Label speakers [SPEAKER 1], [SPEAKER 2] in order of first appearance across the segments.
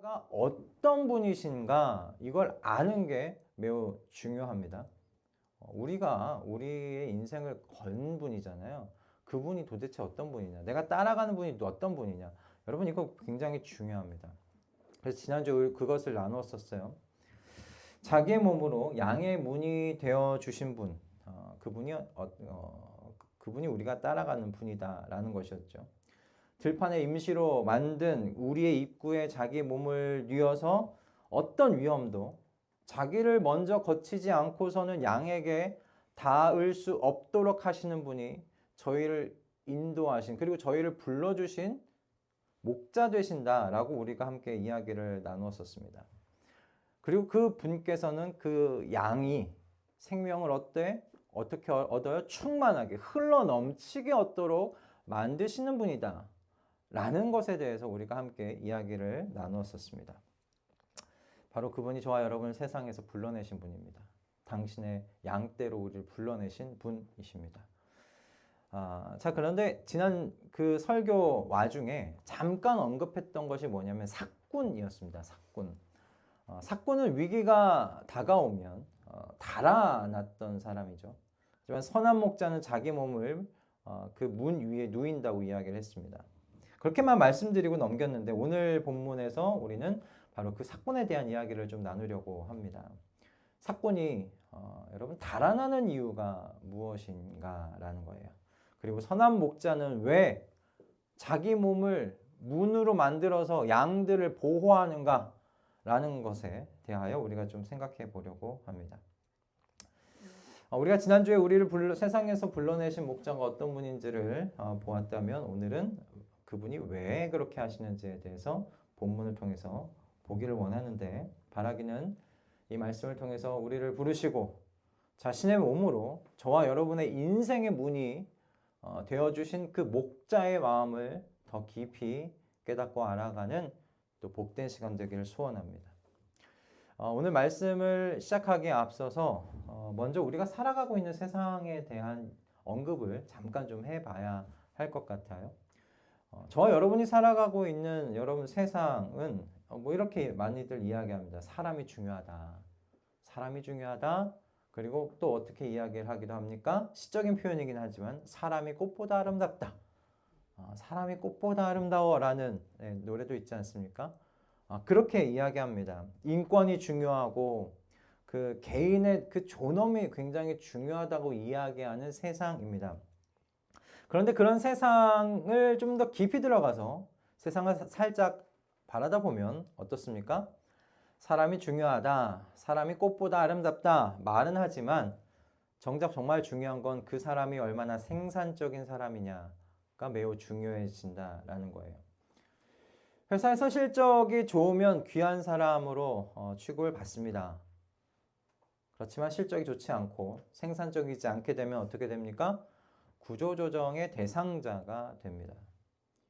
[SPEAKER 1] 가 어떤 분이신가 이걸 아는 게 매우 중요합니다. 우리가 우리의 인생을 건 분이잖아요. 그분이 도대체 어떤 분이냐, 내가 따라가는 분이 또 어떤 분이냐, 여러분 이거 굉장히 중요합니다. 그래서 지난주에 그것을 나누었었어요. 자기의 몸으로 양의 문이 되어 주신 분, 그분이 우리가 따라가는 분이다라는 것이었죠. 들판에 임시로 만든 우리의 입구에 자기 몸을 뉘어서 어떤 위험도 자기를 먼저 거치지 않고서는 양에게 닿을 수 없도록 하시는 분이 저희를 인도하신, 그리고 저희를 불러주신 목자 되신다라고 우리가 함께 이야기를 나누었었습니다. 그리고 그 분께서는 그 양이 생명을 어떻게 얻어요? 충만하게 흘러 넘치게 얻도록 만드시는 분이다 라는 것에 대해서 우리가 함께 이야기를 나누었었습니다. 바로 그분이 저와 여러분을 세상에서 불러내신 분입니다. 당신의 양떼로 우리를 불러내신 분이십니다. 자, 그런데 지난 그 설교 와중에 잠깐 언급했던 것이 뭐냐면 삭군이었습니다. 삭군. 삭군은 위기가 다가오면 달아났던 사람이죠. 하지만 선한 목자는 자기 몸을 그 문 위에 누인다고 이야기를 했습니다. 그렇게만 말씀드리고 넘겼는데 오늘 본문에서 우리는 바로 그 삭군에 대한 이야기를 좀 나누려고 합니다. 삭군이 여러분 달아나는 이유가 무엇인가라는 거예요. 그리고 선한 목자는 왜 자기 몸을 문으로 만들어서 양들을 보호하는가 라는 것에 대하여 우리가 좀 생각해 보려고 합니다. 우리가 지난주에 우리를 세상에서 불러내신 목자가 어떤 분인지를 보았다면 오늘은 그분이 왜 그렇게 하시는지에 대해서 본문을 통해서 보기를 원하는데, 바라기는 이 말씀을 통해서 우리를 부르시고 자신의 몸으로 저와 여러분의 인생의 문이 되어주신 그 목자의 마음을 더 깊이 깨닫고 알아가는 또 복된 시간 되기를 소원합니다. 오늘 말씀을 시작하기에 앞서서 먼저 우리가 살아가고 있는 세상에 대한 언급을 잠깐 좀 해봐야 할 것 같아요. 저와 여러분이 살아가고 있는 여러분 세상은 뭐 이렇게 많이들 이야기합니다. 사람이 중요하다. 사람이 중요하다. 그리고 또 어떻게 이야기를 하기도 합니까? 시적인 표현이긴 하지만 사람이 꽃보다 아름답다. 사람이 꽃보다 아름다워라는 노래도 있지 않습니까? 그렇게 이야기합니다. 인권이 중요하고 그 개인의 그 존엄이 굉장히 중요하다고 이야기하는 세상입니다. 그런데 그런 세상을 좀 더 깊이 들어가서 세상을 살짝 바라다 보면 어떻습니까? 사람이 중요하다, 사람이 꽃보다 아름답다 말은 하지만 정작 정말 중요한 건 그 사람이 얼마나 생산적인 사람이냐가 매우 중요해진다라는 거예요. 회사에서 실적이 좋으면 귀한 사람으로 취급을 받습니다. 그렇지만 실적이 좋지 않고 생산적이지 않게 되면 어떻게 됩니까? 구조조정의 대상자가 됩니다.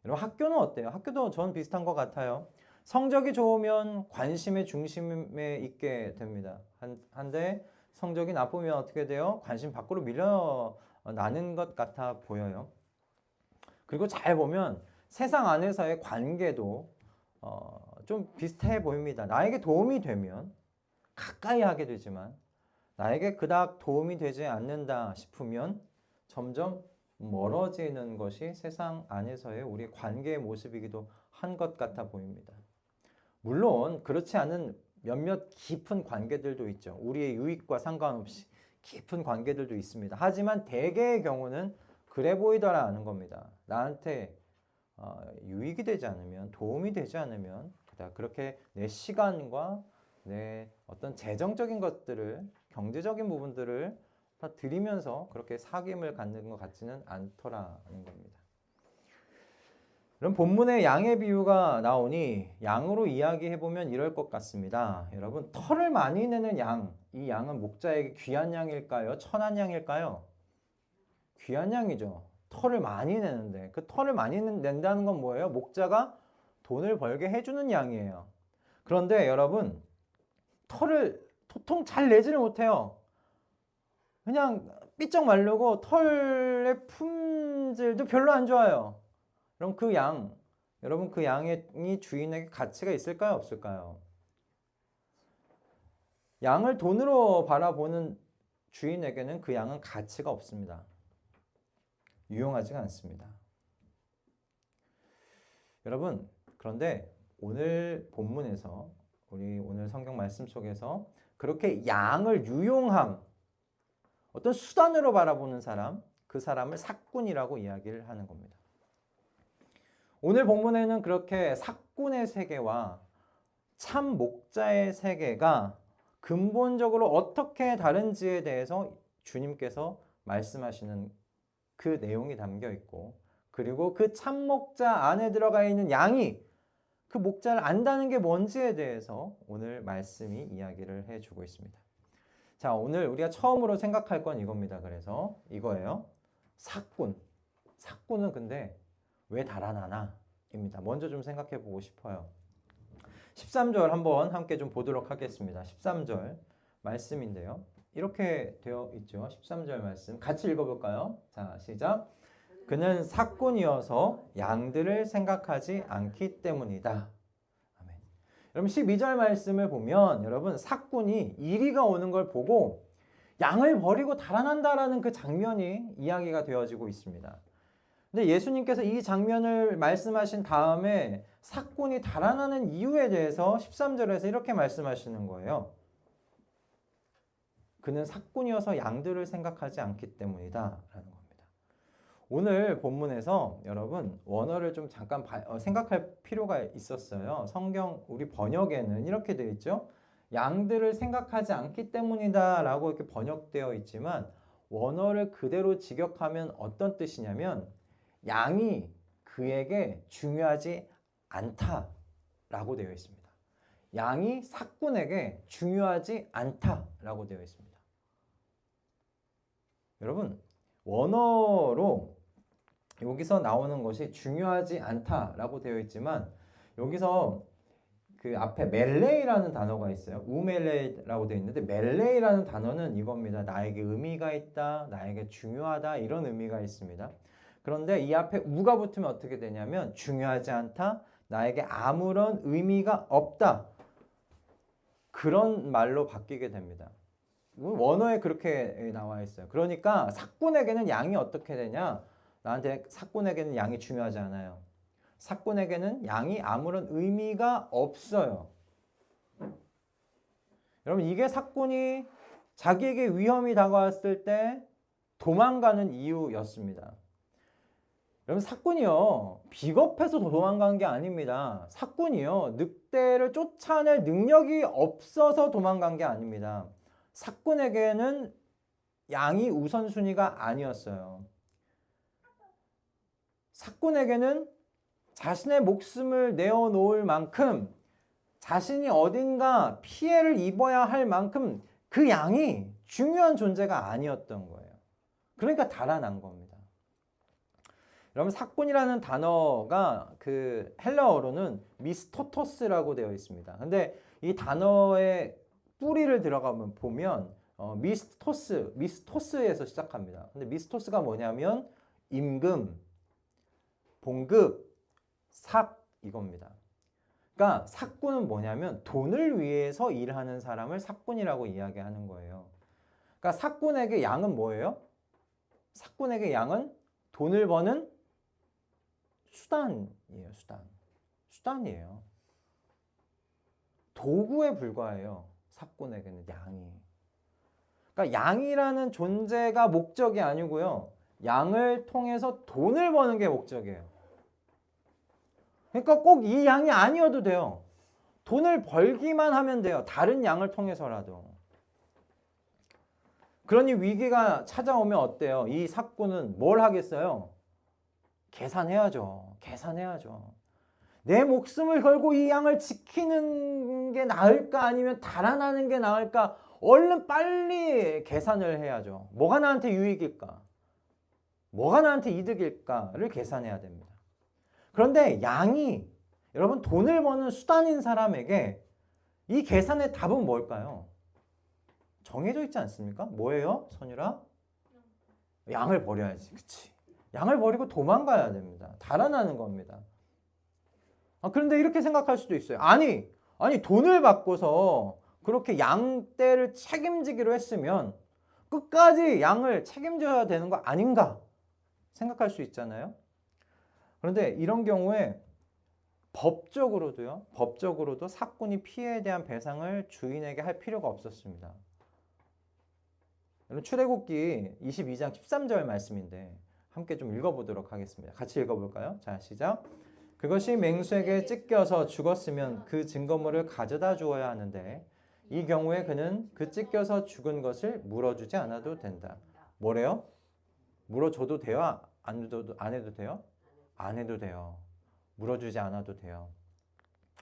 [SPEAKER 1] 여러분 학교는 어때요? 학교도 전 비슷한 것 같아요. 성적이 좋으면 관심의 중심에 있게 됩니다. 한데 성적이 나쁘면 어떻게 돼요? 관심 밖으로 밀려나는 것 같아 보여요. 그리고 잘 보면 세상 안에서의 관계도 좀 비슷해 보입니다. 나에게 도움이 되면 가까이 하게 되지만 나에게 그닥 도움이 되지 않는다 싶으면 점점 멀어지는 것이 세상 안에서의 우리 관계의 모습이기도 한 것 같아 보입니다. 물론 그렇지 않은 몇몇 깊은 관계들도 있죠. 우리의 유익과 상관없이 깊은 관계들도 있습니다. 하지만 대개의 경우는 그래 보이더라는 겁니다. 나한테 유익이 되지 않으면, 도움이 되지 않으면 그렇게 내 시간과 내 어떤 재정적인 것들을, 경제적인 부분들을 다 드리면서 그렇게 사귐을 갖는 것 같지는 않더라는 겁니다. 그럼 본문에 양의 비유가 나오니 양으로 이야기해보면 이럴 것 같습니다. 여러분, 털을 많이 내는 양, 이 양은 목자에게 귀한 양일까요? 천한 양일까요? 귀한 양이죠. 털을 많이 내는데 그 털을 많이 낸다는 건 뭐예요? 목자가 돈을 벌게 해주는 양이에요. 그런데 여러분, 털을 도통 잘 내지를 못해요. 그냥 삐쩍 마르고 털의 품질도 별로 안 좋아요. 그럼 그 양, 여러분 그 양이 주인에게 가치가 있을까요? 없을까요? 양을 돈으로 바라보는 주인에게는 그 양은 가치가 없습니다. 유용하지가 않습니다. 여러분, 그런데 오늘 본문에서 우리 오늘 성경 말씀 속에서 그렇게 양을 유용함, 어떤 수단으로 바라보는 사람, 그 사람을 삭군이라고 이야기를 하는 겁니다. 오늘 본문에는 그렇게 삭군의 세계와 참 목자의 세계가 근본적으로 어떻게 다른지에 대해서 주님께서 말씀하시는 그 내용이 담겨 있고, 그리고 그 참 목자 안에 들어가 있는 양이 그 목자를 안다는 게 뭔지에 대해서 오늘 말씀이 이야기를 해주고 있습니다. 자, 오늘 우리가 처음으로 생각할 건 이겁니다. 그래서 이거예요. 삭군. 삭군은 근데 왜 달아나나? 입니다. 먼저 좀 생각해 보고 싶어요. 13절 한번 함께 좀 보도록 하겠습니다. 13절 말씀인데요. 이렇게 되어 있죠. 13절 말씀 같이 읽어볼까요? 자, 시작. 그는 삭군이어서 양들을 생각하지 않기 때문이다. 아멘. 여러분 12절 말씀을 보면 여러분 삭군이 이리가 오는 걸 보고 양을 버리고 달아난다라는 그 장면이 이야기가 되어지고 있습니다. 근데 예수님께서 이 장면을 말씀하신 다음에 삭군이 달아나는 이유에 대해서 13절에서 이렇게 말씀하시는 거예요. 그는 삭군이어서 양들을 생각하지 않기 때문이다 라는 겁니다. 오늘 본문에서 여러분 원어를 좀 잠깐 생각할 필요가 있었어요. 성경 우리 번역에는 이렇게 되어 있죠. 양들을 생각하지 않기 때문이다 라고 이렇게 번역되어 있지만 원어를 그대로 직역하면 어떤 뜻이냐면 양이 그에게 중요하지 않다라고 되어 있습니다. 양이 삭군에게 중요하지 않다라고 되어 있습니다. 여러분, 원어로 여기서 나오는 것이 중요하지 않다라고 되어 있지만 여기서 그 앞에 멜레이라는 단어가 있어요. 우멜레이라고 되어 있는데 멜레이라는 단어는 이겁니다. 나에게 의미가 있다, 나에게 중요하다 이런 의미가 있습니다. 그런데 이 앞에 우가 붙으면 어떻게 되냐면 중요하지 않다, 나에게 아무런 의미가 없다 그런 말로 바뀌게 됩니다. 원어에 그렇게 나와 있어요. 그러니까 삭군에게는 양이 어떻게 되냐? 나한테 삭군에게는 양이 중요하지 않아요. 삭군에게는 양이 아무런 의미가 없어요. 여러분 이게 삭군이 자기에게 위험이 다가왔을 때 도망가는 이유였습니다. 여러분 삭군이요 비겁해서 도망간 게 아닙니다. 삭군이요 늑대를 쫓아낼 능력이 없어서 도망간 게 아닙니다. 삭군에게는 양이 우선순위가 아니었어요. 삭군에게는 자신의 목숨을 내어놓을 만큼 자신이 어딘가 피해를 입어야 할 만큼 그 양이 중요한 존재가 아니었던 거예요. 그러니까 달아난 겁니다. 여러분 삭군이라는 단어가 그 헬라어로는 미스토토스라고 되어 있습니다. 근데 이 단어의 뿌리를 들어가면 보면 미스토스에서 시작합니다. 근데 미스토스가 뭐냐면 임금, 봉급, 삭 이겁니다. 그러니까 삭군은 뭐냐면 돈을 위해서 일하는 사람을 삭군이라고 이야기하는 거예요. 그러니까 삭군에게 양은 뭐예요? 삭군에게 양은 돈을 버는 수단이에요. 수단이에요. 도구에 불과해요. 삭군에게는 양이. 그러니까 양이라는 존재가 목적이 아니고요. 양을 통해서 돈을 버는 게 목적이에요. 그러니까 꼭 이 양이 아니어도 돼요. 돈을 벌기만 하면 돼요. 다른 양을 통해서라도. 그러니 위기가 찾아오면 어때요? 이 삭군은 뭘 하겠어요? 계산해야죠. 내 목숨을 걸고 이 양을 지키는 게 나을까 아니면 달아나는 게 나을까? 얼른 빨리 계산을 해야죠. 뭐가 나한테 유익일까? 뭐가 나한테 이득일까를 계산해야 됩니다. 그런데 양이 여러분 돈을 버는 수단인 사람에게 이 계산의 답은 뭘까요? 정해져 있지 않습니까? 뭐예요? 선율아? 양을 버려야지. 그치? 양을 버리고 도망가야 됩니다. 달아나는 겁니다. 그런데 이렇게 생각할 수도 있어요. 아니 돈을 받고서 그렇게 양떼를 책임지기로 했으면 끝까지 양을 책임져야 되는 거 아닌가 생각할 수 있잖아요. 그런데 이런 경우에 법적으로도 사꾼이 피해에 대한 배상을 주인에게 할 필요가 없었습니다. 출애굽기 22장 13절 말씀인데 함께 좀 읽어보도록 하겠습니다. 같이 읽어볼까요? 자, 시작. 그것이 맹수에게 찢겨서 죽었으면 그 증거물을 가져다 주어야 하는데 이 경우에 그는 그 찢겨서 죽은 것을 물어주지 않아도 된다. 뭐래요? 물어줘도 돼요? 안 해도 돼요? 안 해도 돼요. 물어주지 않아도 돼요.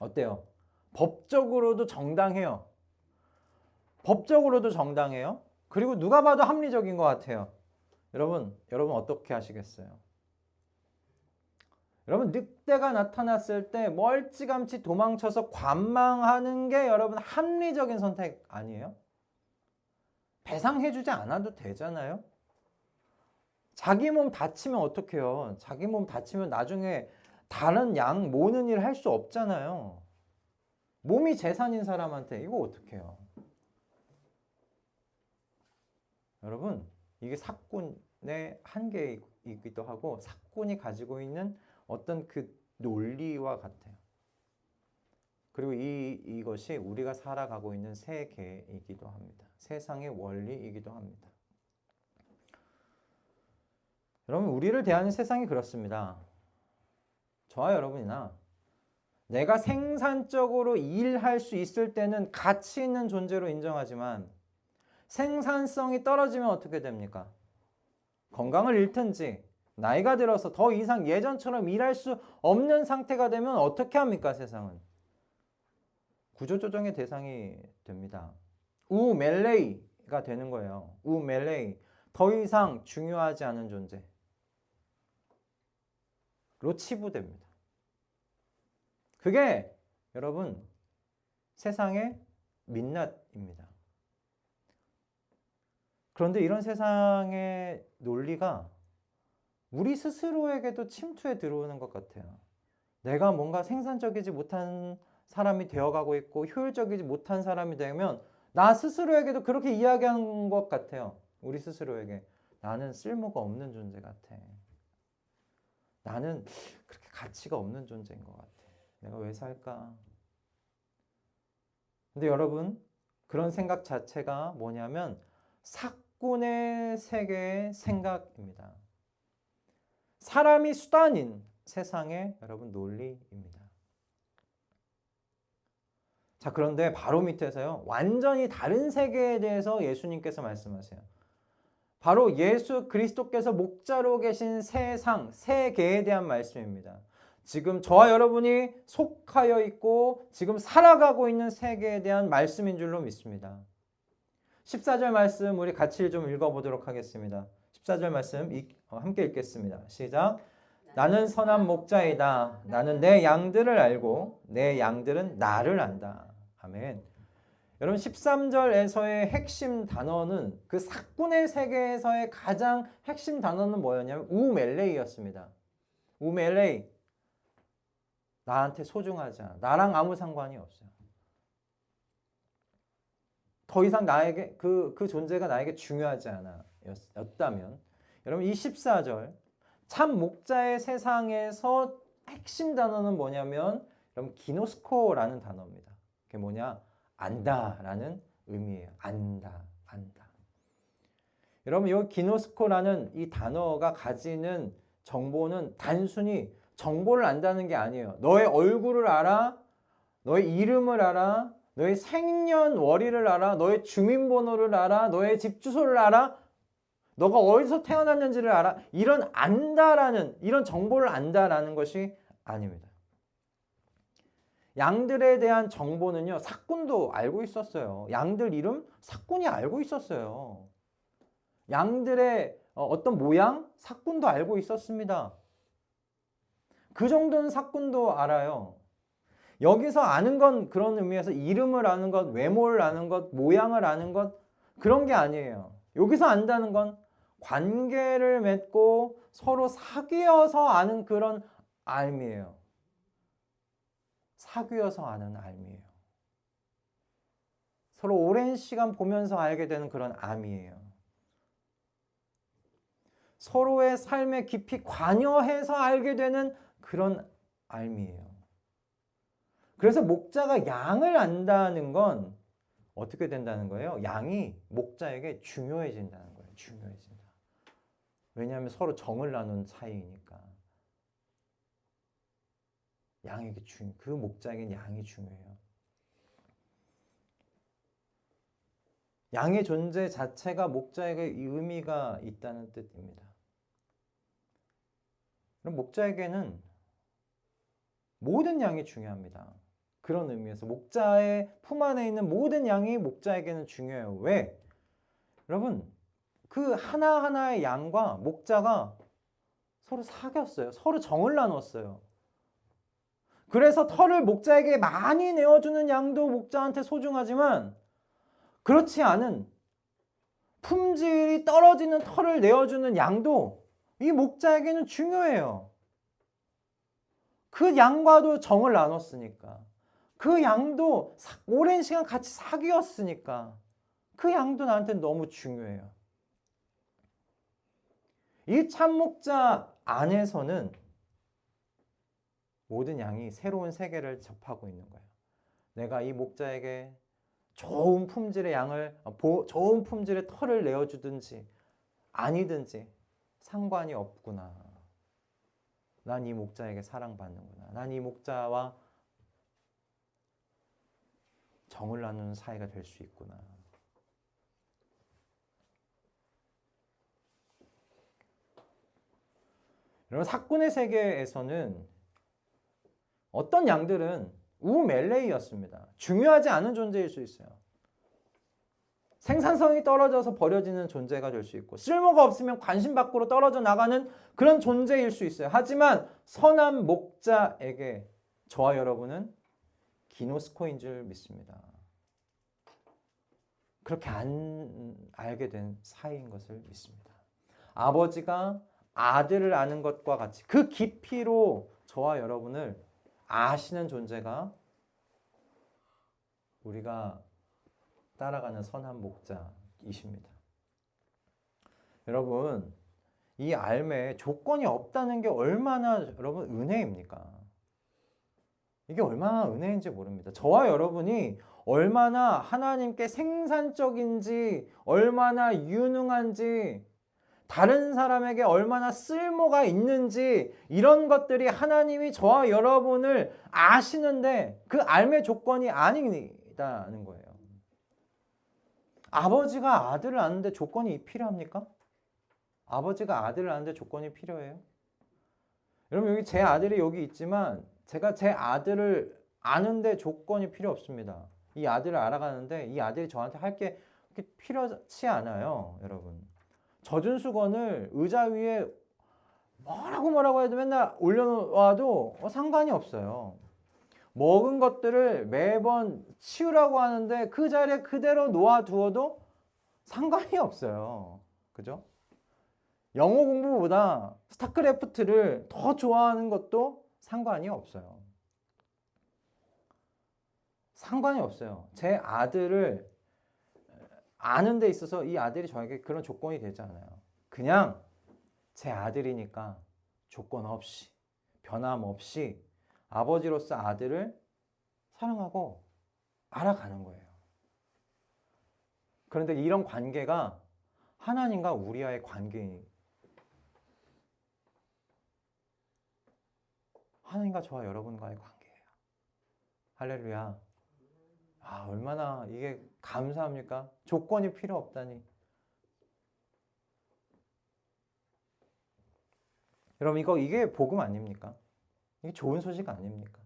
[SPEAKER 1] 어때요? 법적으로도 정당해요. 법적으로도 정당해요. 그리고 누가 봐도 합리적인 것 같아요. 여러분 어떻게 하시겠어요? 여러분 늑대가 나타났을 때 멀찌감치 도망쳐서 관망하는 게 여러분 합리적인 선택 아니에요? 배상해주지 않아도 되잖아요. 자기 몸 다치면 어떡해요? 자기 몸 다치면 나중에 다른 양 모으는 일 할 수 없잖아요. 몸이 재산인 사람한테 이거 어떡해요? 여러분 이게 사꾼의 한계이기도 하고 사꾼이 가지고 있는 어떤 그 논리와 같아요. 그리고 이것이 우리가 살아가고 있는 세계이기도 합니다. 세상의 원리이기도 합니다. 여러분 우리를 대하는 세상이 그렇습니다. 저와 여러분이나 내가 생산적으로 일할 수 있을 때는 가치 있는 존재로 인정하지만 생산성이 떨어지면 어떻게 됩니까? 건강을 잃든지 나이가 들어서 더 이상 예전처럼 일할 수 없는 상태가 되면 어떻게 합니까? 세상은 구조조정의 대상이 됩니다. 우멜레이가 되는 거예요. 우멜레이, 더 이상 중요하지 않은 존재로 치부됩니다. 그게 여러분 세상의 민낯입니다. 그런데 이런 세상의 논리가 우리 스스로에게도 침투해 들어오는 것 같아요. 내가 뭔가 생산적이지 못한 사람이 되어가고 있고 효율적이지 못한 사람이 되면 나 스스로에게도 그렇게 이야기하는 것 같아요. 우리 스스로에게 나는 쓸모가 없는 존재 같아. 나는 그렇게 가치가 없는 존재인 것 같아. 내가 왜 살까? 근데 여러분 그런 생각 자체가 뭐냐면 사꾼의 세계의 생각입니다. 사람이 수단인 세상의 여러분 논리입니다. 자, 그런데 바로 밑에서요. 완전히 다른 세계에 대해서 예수님께서 말씀하세요. 바로 예수 그리스도께서 목자로 계신 세상, 세계에 대한 말씀입니다. 지금 저와 여러분이 속하여 있고 지금 살아가고 있는 세계에 대한 말씀인 줄로 믿습니다. 14절 말씀 우리 같이 좀 읽어보도록 하겠습니다. 14절 말씀 함께 읽겠습니다. 시작. 나는 선한 목자이다. 나는 내 양들을 알고 내 양들은 나를 안다. 아멘. 여러분 13절에서의 핵심 단어는 그 사꾼의 세계에서의 가장 핵심 단어는 뭐였냐면 우멜레이였습니다. 우멜레이. 나한테 소중하지 않아. 나랑 아무 상관이 없어요. 더 이상 나에게 그 존재가 나에게 중요하지 않아 였다면 여러분 이 14절 참 목자의 세상에서 핵심 단어는 뭐냐면 여러분 기노스코라는 단어입니다. 그게 뭐냐? 안다라는 의미예요. 안다. 여러분 이 기노스코라는 이 단어가 가지는 정보는 단순히 정보를 안다는 게 아니에요. 너의 얼굴을 알아, 너의 이름을 알아, 너의 생년월일을 알아, 너의 주민번호를 알아, 너의 집 주소를 알아, 너가 어디서 태어났는지를 알아. 이런 안다라는, 이런 정보를 안다라는 것이 아닙니다. 양들에 대한 정보는요, 사꾼도 알고 있었어요. 양들 이름 사꾼이 알고 있었어요. 양들의 어떤 모양 사꾼도 알고 있었습니다. 그 정도는 사꾼도 알아요. 여기서 아는 건 그런 의미에서 이름을 아는 것, 외모를 아는 것, 모양을 아는 것 그런 게 아니에요. 여기서 안다는 건 관계를 맺고 서로 사귀어서 아는 그런 알미예요. 사귀어서 아는 알미예요. 서로 오랜 시간 보면서 알게 되는 그런 암이에요. 서로의 삶에 깊이 관여해서 알게 되는 그런 알미예요. 그래서 목자가 양을 안다는 건 어떻게 된다는 거예요? 양이 목자에게 중요해진다는 거예요. 중요해진다. 왜냐하면 서로 정을 나눈 사이니까. 그 목자에게는 양이 중요해요. 양의 존재 자체가 목자에게 의미가 있다는 뜻입니다. 그럼 목자에게는 모든 양이 중요합니다. 그런 의미에서 목자의 품 안에 있는 모든 양이 목자에게는 중요해요. 왜? 여러분, 그 하나하나의 양과 목자가 서로 사귀었어요. 서로 정을 나눴어요. 그래서 털을 목자에게 많이 내어주는 양도 목자한테 소중하지만 그렇지 않은 품질이 떨어지는 털을 내어주는 양도 이 목자에게는 중요해요. 그 양과도 정을 나눴으니까. 그 양도 오랜 시간 같이 사귀었으니까. 그 양도 나한테 너무 중요해요. 이 참목자 안에서는 모든 양이 새로운 세계를 접하고 있는 거예요. 내가 이 목자에게 좋은 품질의 좋은 품질의 털을 내어주든지 아니든지 상관이 없구나. 난 이 목자에게 사랑받는구나. 난 이 목자와 정을 나누는 사이가 될 수 있구나. 여러분, 사꾼의 세계에서는 어떤 양들은 우멜레이였습니다. 중요하지 않은 존재일 수 있어요. 생산성이 떨어져서 버려지는 존재가 될 수 있고 쓸모가 없으면 관심 밖으로 떨어져 나가는 그런 존재일 수 있어요. 하지만 선한 목자에게 저와 여러분은 기노스코인 줄 믿습니다. 그렇게 알게 된 사이인 것을 믿습니다. 아버지가 아들을 아는 것과 같이 그 깊이로 저와 여러분을 아시는 존재가 우리가 따라가는 선한 목자이십니다. 여러분, 이 알매에 조건이 없다는 게 얼마나 여러분 은혜입니까? 이게 얼마나 은혜인지 모릅니다. 저와 여러분이 얼마나 하나님께 생산적인지, 얼마나 유능한지, 다른 사람에게 얼마나 쓸모가 있는지 이런 것들이 하나님이 저와 여러분을 아시는데 그 알매 조건이 아니다는 거예요. 아버지가 아들을 아는데 조건이 필요합니까? 아버지가 아들을 아는데 조건이 필요해요? 여러분, 여기 제 아들이 여기 있지만 제가 제 아들을 아는데 조건이 필요 없습니다. 이 아들을 알아가는데 이 아들이 저한테 할 게 필요치 않아요. 여러분, 젖은 수건을 의자 위에 뭐라고 해도 맨날 올려놓아도 상관이 없어요. 먹은 것들을 매번 치우라고 하는데 그 자리에 그대로 놓아두어도 상관이 없어요. 그죠? 영어 공부보다 스타크래프트를 더 좋아하는 것도 상관이 없어요. 상관이 없어요. 제 아들을 아는 데 있어서 이 아들이 저에게 그런 조건이 되지 않아요. 그냥 제 아들이니까 조건 없이, 변함없이 아버지로서 아들을 사랑하고 알아가는 거예요. 그런데 이런 관계가 하나님과 우리와의 관계니 하나님과 저와 여러분과의 관계예요. 할렐루야. 아, 얼마나 이게 감사합니까? 조건이 필요 없다니. 여러분, 이게 복음 아닙니까? 이게 좋은 소식 아닙니까?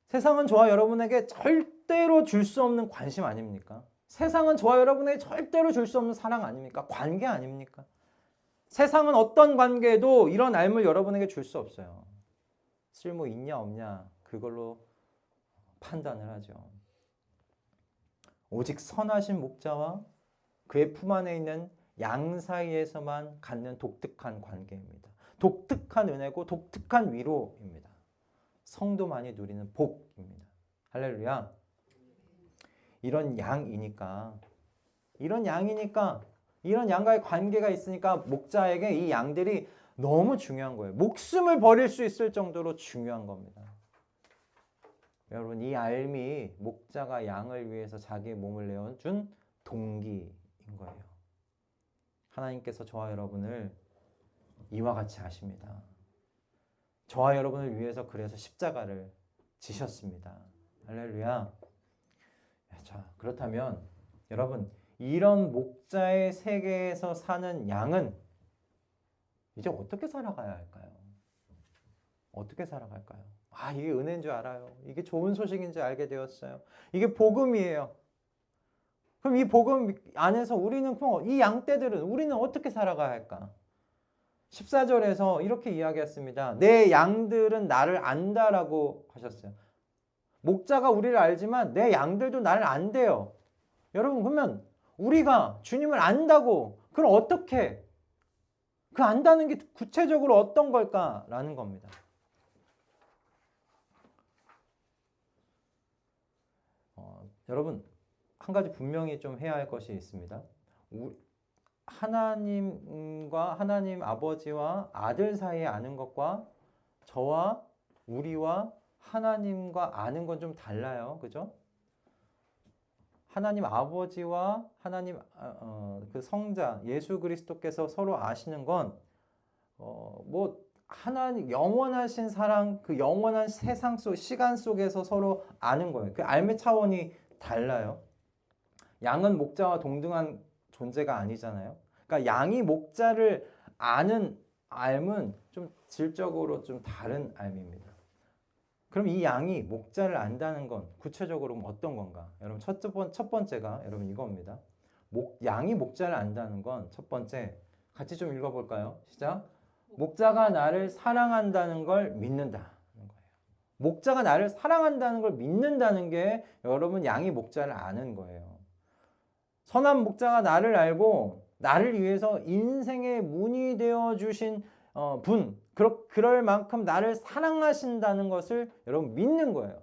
[SPEAKER 1] 세상은 저와 여러분에게 절대로 줄 수 없는 관심 아닙니까? 세상은 저와 여러분에게 절대로 줄 수 없는 사랑 아닙니까? 관계 아닙니까? 세상은 어떤 관계도 이런 알물 여러분에게 줄 수 없어요. 쓸모 있냐 없냐 그걸로 판단을 하죠. 오직 선하신 목자와 그의 품 안에 있는 양 사이에서만 갖는 독특한 관계입니다. 독특한 은혜고 독특한 위로입니다. 성도만이 누리는 복입니다. 할렐루야. 이런 양이니까 이런 양과의 관계가 있으니까 목자에게 이 양들이 너무 중요한 거예요. 목숨을 버릴 수 있을 정도로 중요한 겁니다. 여러분, 이 알미, 목자가 양을 위해서 자기의 몸을 내어준 동기인 거예요. 하나님께서 저와 여러분을 이와 같이 아십니다. 저와 여러분을 위해서 그래서 십자가를 지셨습니다. 할렐루야. 자, 그렇다면 여러분, 이런 목자의 세계에서 사는 양은 이제 어떻게 살아가야 할까요? 어떻게 살아갈까요? 아, 이게 은혜인 줄 알아요. 이게 좋은 소식인지 알게 되었어요. 이게 복음이에요. 그럼 이 복음 안에서 우리는, 이 양떼들은 우리는 어떻게 살아가야 할까? 14절에서 이렇게 이야기했습니다. 내 양들은 나를 안다라고 하셨어요. 목자가 우리를 알지만 내 양들도 나를 안대요. 여러분, 그러면 우리가 주님을 안다고, 그럼 어떻게? 그 안다는 게 구체적으로 어떤 걸까라는 겁니다. 여러분, 한 가지 분명히 좀 해야 할 것이 있습니다. 하나님과 하나님 아버지와 아들 사이에 아는 것과 저와 우리와 하나님과 아는 건 좀 달라요. 그죠? 하나님 아버지와 하나님 그 성자 예수 그리스도께서 서로 아시는 건 하나님 영원하신 사랑, 그 영원한 세상 속 시간 속에서 서로 아는 거예요. 그 알미 차원이 달라요. 양은 목자와 동등한 존재가 아니잖아요. 그러니까 양이 목자를 아는 알은 좀 질적으로 좀 다른 알미입니다. 그럼 이 양이 목자를 안다는 건 구체적으로 어떤 건가? 여러분, 첫 번째가 여러분 이겁니다. 양이 목자를 안다는 건 첫 번째, 같이 좀 읽어볼까요? 시작. 목자가 나를 사랑한다는 걸 믿는다는 거예요. 목자가 나를 사랑한다는 걸 믿는다는 게 여러분 양이 목자를 아는 거예요. 선한 목자가 나를 알고 나를 위해서 인생의 문이 되어 주신 분, 그럴 만큼 나를 사랑하신다는 것을 여러분 믿는 거예요.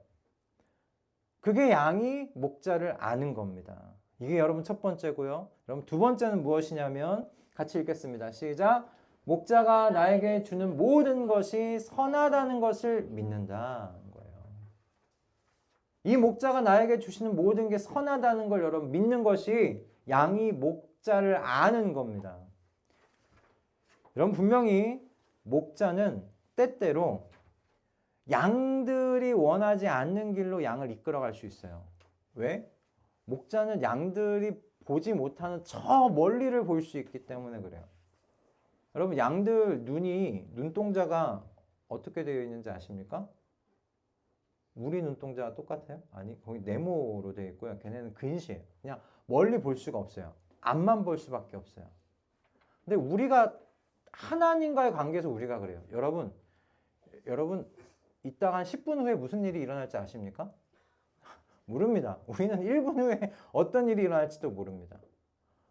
[SPEAKER 1] 그게 양이 목자를 아는 겁니다. 이게 여러분 첫 번째고요. 여러분 두 번째는 무엇이냐면 같이 읽겠습니다. 시작. 목자가 나에게 주는 모든 것이 선하다는 것을 믿는다는 거예요. 이 목자가 나에게 주시는 모든 게 선하다는 걸 여러분 믿는 것이 양이 목자를 아는 겁니다. 여러분, 분명히 목자는 때때로 양들이 원하지 않는 길로 양을 이끌어갈 수 있어요. 왜? 목자는 양들이 보지 못하는 저 멀리를 볼 수 있기 때문에 그래요. 여러분, 양들 눈동자가 어떻게 되어 있는지 아십니까? 우리 눈동자가 똑같아요? 아니, 거기 네모로 되어 있고요. 걔네는 근시예요. 그냥 멀리 볼 수가 없어요. 앞만 볼 수밖에 없어요. 근데 우리가 하나님과의 관계에서 우리가 그래요. 여러분 이따가 한 10분 후에 무슨 일이 일어날지 아십니까? 모릅니다. 우리는 1분 후에 어떤 일이 일어날지도 모릅니다.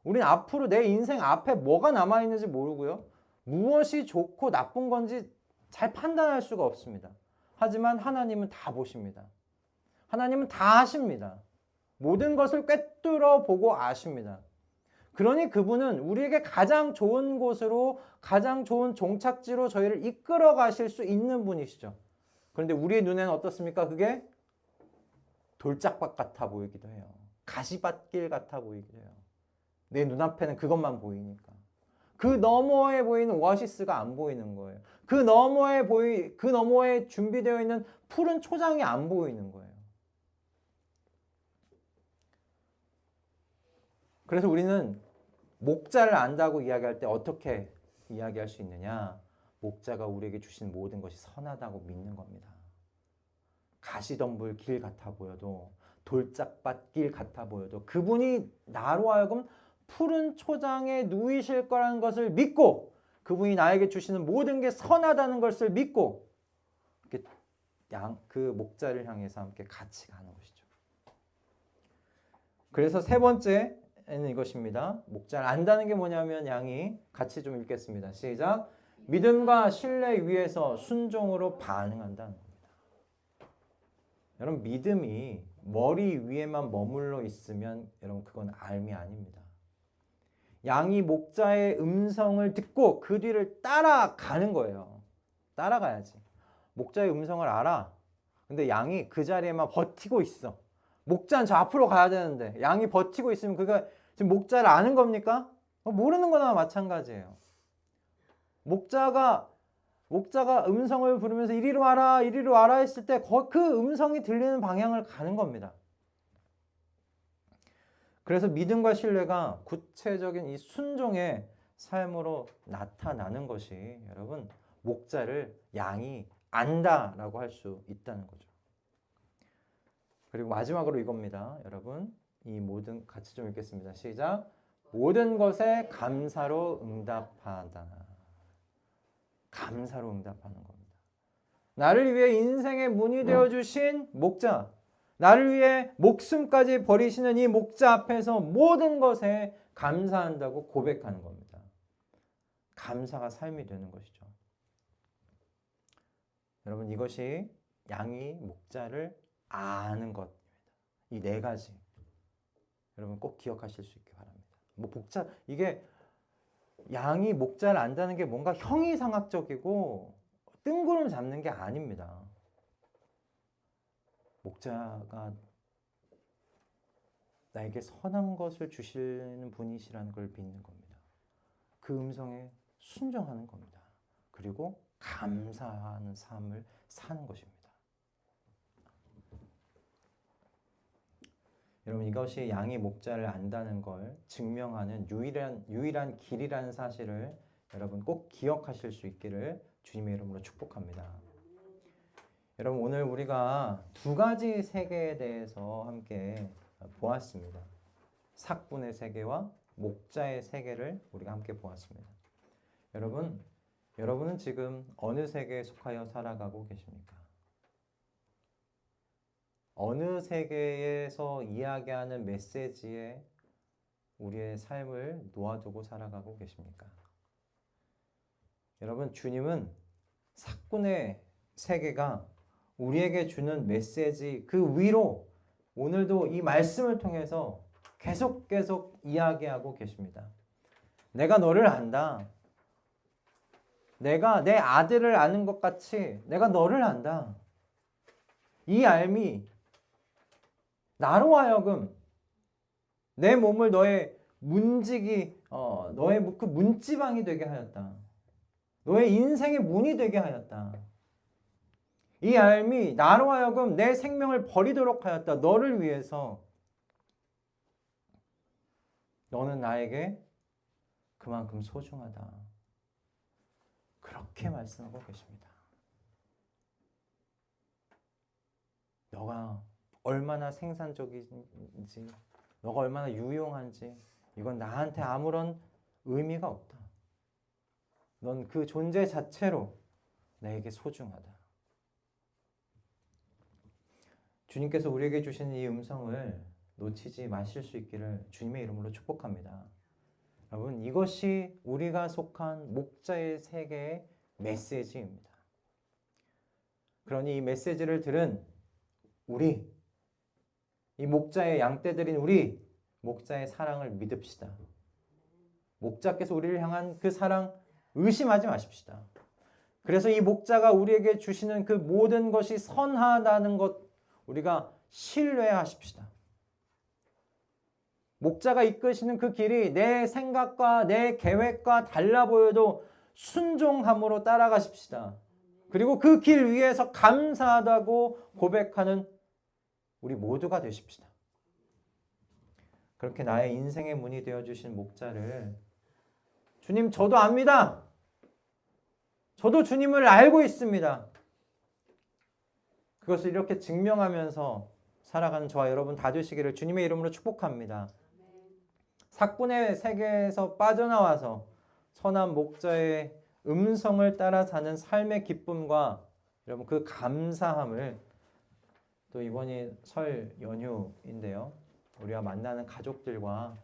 [SPEAKER 1] 우리는 앞으로 내 인생 앞에 뭐가 남아있는지 모르고요. 무엇이 좋고 나쁜 건지 잘 판단할 수가 없습니다. 하지만 하나님은 다 보십니다. 하나님은 다 아십니다. 모든 것을 꿰뚫어 보고 아십니다. 그러니 그분은 우리에게 가장 좋은 곳으로, 가장 좋은 종착지로 저희를 이끌어 가실 수 있는 분이시죠. 그런데 우리의 눈에는 어떻습니까? 그게 돌짝밭 같아 보이기도 해요. 가시밭길 같아 보이기도 해요. 내 눈앞에는 그것만 보이니까. 그 너머에 보이는 오아시스가 안 보이는 거예요. 그 너머에 준비되어 있는 푸른 초장이 안 보이는 거예요. 그래서 우리는 목자를 안다고 이야기할 때 어떻게 이야기할 수 있느냐? 목자가 우리에게 주신 모든 것이 선하다고 믿는 겁니다. 가시덤불 길 같아 보여도, 돌짝밭 길 같아 보여도 그분이 나로 하여금 푸른 초장에 누이실 거라는 것을 믿고, 그분이 나에게 주시는 모든 게 선하다는 것을 믿고 이렇게 그 목자를 향해서 함께 같이 가는 것이죠. 그래서 세 번째는 이것입니다. 목자를 안다는 게 뭐냐면 양이, 같이 좀 읽겠습니다. 시작. 믿음과 신뢰 위에서 순종으로 반응한다는 겁니다. 여러분 믿음이 머리 위에만 머물러 있으면 여러분 그건 알미 아닙니다. 양이 목자의 음성을 듣고 그 뒤를 따라가는 거예요. 따라가야지. 목자의 음성을 알아. 근데 양이 그 자리에만 버티고 있어. 목자는 저 앞으로 가야 되는데 양이 버티고 있으면 그가 지금 목자를 아는 겁니까? 모르는 거나 마찬가지예요. 목자가 음성을 부르면서 이리로 와라, 이리로 와라 했을 때 그 음성이 들리는 방향을 가는 겁니다. 그래서 믿음과 신뢰가 구체적인 이 순종의 삶으로 나타나는 것이 여러분 목자를 양이 안다라고 할 수 있다는 거죠. 그리고 마지막으로 이겁니다. 여러분 이 모든 같이 좀 읽겠습니다. 시작. 모든 것에 감사로 응답하다. 감사로 응답하는 겁니다. 나를 위해 인생의 문이 되어주신 목자, 나를 위해 목숨까지 버리시는 이 목자 앞에서 모든 것에 감사한다고 고백하는 겁니다. 감사가 삶이 되는 것이죠. 여러분 이것이 양이 목자를 아는 것입니다. 이 네 가지 여러분 꼭 기억하실 수 있기 바랍니다. 이게 양이 목자를 안다는 게 뭔가 형이상학적이고 뜬구름 잡는 게 아닙니다. 목자가 나에게 선한 것을 주시는 분이시라는 걸 믿는 겁니다. 그 음성에 순종하는 겁니다. 그리고 감사하는 삶을 사는 것입니다. 여러분 이것이 양이 목자를 안다는 걸 증명하는 유일한 길이라는 사실을 여러분 꼭 기억하실 수 있기를 주님의 이름으로 축복합니다. 여러분 오늘 우리가 두 가지 세계에 대해서 함께 보았습니다. 삭분의 세계와 목자의 세계를 우리가 함께 보았습니다. 여러분은 지금 어느 세계에 속하여 살아가고 계십니까? 어느 세계에서 이야기하는 메시지에 우리의 삶을 놓아두고 살아가고 계십니까? 여러분 주님은 삭군의 세계가 우리에게 주는 메시지 그 위로 오늘도 이 말씀을 통해서 계속 이야기하고 계십니다. 내가 너를 안다. 내가 내 아들을 아는 것 같이 내가 너를 안다. 이 알미 나로 하여금 내 몸을 너의 너의 그 문지방이 되게 하였다. 너의 인생의 문이 되게 하였다. 이 알미 나로 하여금 내 생명을 버리도록 하였다. 너를 위해서 너는 나에게 그만큼 소중하다. 그렇게 말씀하고 계십니다. 너가 얼마나 생산적인지, 너가 얼마나 유용한지 이건 나한테 아무런 의미가 없다. 넌 그 존재 자체로 나에게 소중하다. 주님께서 우리에게 주신 이 음성을 놓치지 마실 수 있기를 주님의 이름으로 축복합니다. 여러분 이것이 우리가 속한 목자의 세계의 메시지입니다. 그러니 이 메시지를 들은 우리, 이 목자의 양떼들인 우리, 목자의 사랑을 믿읍시다. 목자께서 우리를 향한 그 사랑 의심하지 마십시다. 그래서 이 목자가 우리에게 주시는 그 모든 것이 선하다는 것 우리가 신뢰하십시다. 목자가 이끄시는 그 길이 내 생각과 내 계획과 달라 보여도 순종함으로 따라가십시다. 그리고 그 길 위에서 감사하다고 고백하는 우리 모두가 되십시다. 그렇게 나의 인생의 문이 되어주신 목자를 주님 저도 압니다. 저도 주님을 알고 있습니다. 그것을 이렇게 증명하면서 살아가는 저와 여러분 다 되시기를 주님의 이름으로 축복합니다. 삭군의 세계에서 빠져나와서 선한 목자의 음성을 따라 사는 삶의 기쁨과 여러분 그 감사함을 또 이번이 설 연휴인데요. 우리가 만나는 가족들과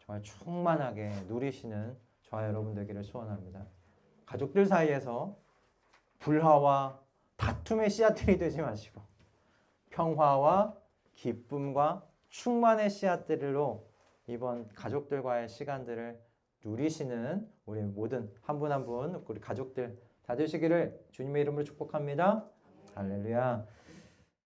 [SPEAKER 1] 정말 충만하게 누리시는 저와 여러분 되기를 소원합니다. 가족들 사이에서 불화와 다툼의 씨앗들이 되지 마시고 평화와 기쁨과 충만의 씨앗들로 이번 가족들과의 시간들을 누리시는 우리 모든 한 분 한 분 우리 가족들 다 되시기를 주님의 이름으로 축복합니다. 할렐루야.